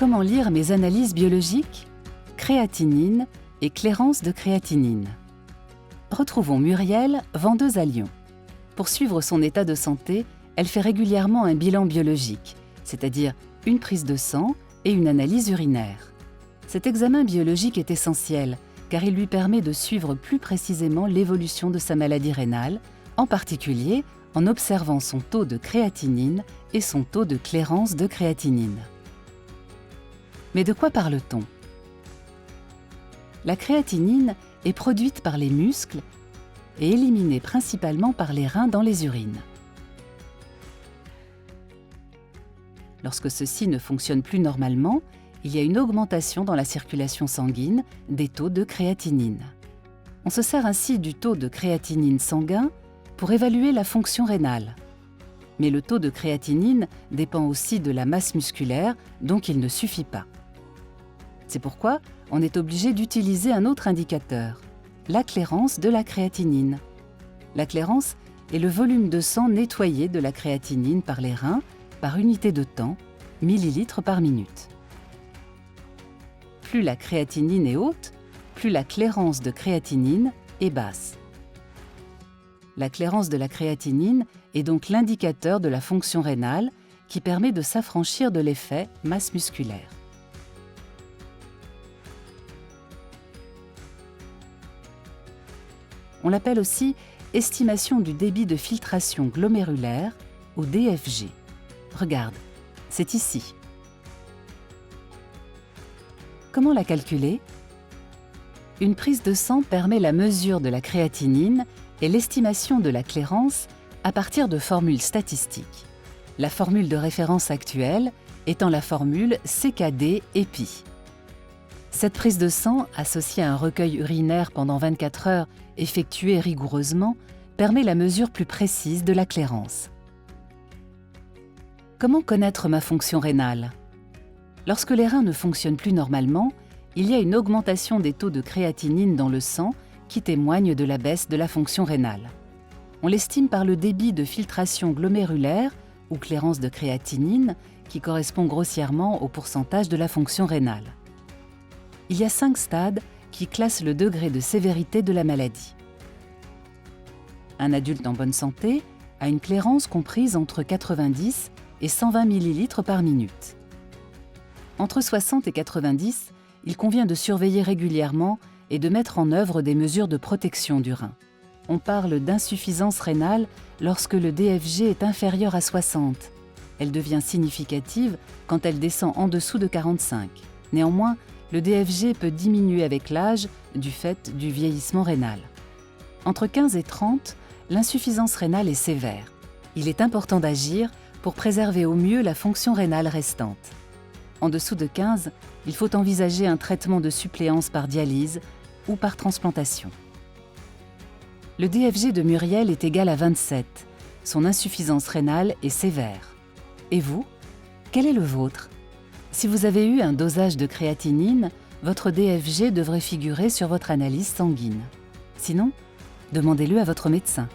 Comment lire mes analyses biologiques? Créatinine et clairance de créatinine. Retrouvons Muriel, vendeuse à Lyon. Pour suivre son état de santé, elle fait régulièrement un bilan biologique, c'est-à-dire une prise de sang et une analyse urinaire. Cet examen biologique est essentiel car il lui permet de suivre plus précisément l'évolution de sa maladie rénale, en particulier en observant son taux de créatinine et son taux de clairance de créatinine. Mais de quoi parle-t-on? La créatinine est produite par les muscles et éliminée principalement par les reins dans les urines. Lorsque ceux-ci ne fonctionnent plus normalement, il y a une augmentation dans la circulation sanguine des taux de créatinine. On se sert ainsi du taux de créatinine sanguin pour évaluer la fonction rénale. Mais le taux de créatinine dépend aussi de la masse musculaire, donc il ne suffit pas. C'est pourquoi on est obligé d'utiliser un autre indicateur, la clairance de la créatinine. La clairance est le volume de sang nettoyé de la créatinine par les reins par unité de temps, millilitres par minute. Plus la créatinine est haute, plus la clairance de créatinine est basse. La clairance de la créatinine est donc l'indicateur de la fonction rénale qui permet de s'affranchir de l'effet masse musculaire. On l'appelle aussi estimation du débit de filtration glomérulaire ou DFG. Regarde, c'est ici. Comment la calculer? Une prise de sang permet la mesure de la créatinine et l'estimation de la clairance à partir de formules statistiques. La formule de référence actuelle étant la formule CKD-EPI. Cette prise de sang, associée à un recueil urinaire pendant 24 heures effectué rigoureusement, permet la mesure plus précise de la clairance. Comment connaître ma fonction rénale? Lorsque les reins ne fonctionnent plus normalement, il y a une augmentation des taux de créatinine dans le sang qui témoigne de la baisse de la fonction rénale. On l'estime par le débit de filtration glomérulaire ou clairance de créatinine qui correspond grossièrement au pourcentage de la fonction rénale. Il y a 5 stades qui classent le degré de sévérité de la maladie. Un adulte en bonne santé a une clairance comprise entre 90 et 120 ml par minute. Entre 60 et 90, il convient de surveiller régulièrement et de mettre en œuvre des mesures de protection du rein. On parle d'insuffisance rénale lorsque le DFG est inférieur à 60. Elle devient significative quand elle descend en dessous de 45. Néanmoins, le DFG peut diminuer avec l'âge du fait du vieillissement rénal. Entre 15 et 30, l'insuffisance rénale est sévère. Il est important d'agir pour préserver au mieux la fonction rénale restante. En dessous de 15, il faut envisager un traitement de suppléance par dialyse ou par transplantation. Le DFG de Muriel est égal à 27. Son insuffisance rénale est sévère. Et vous, quel est le vôtre? Si vous avez eu un dosage de créatinine, votre DFG devrait figurer sur votre analyse sanguine. Sinon, demandez-le à votre médecin.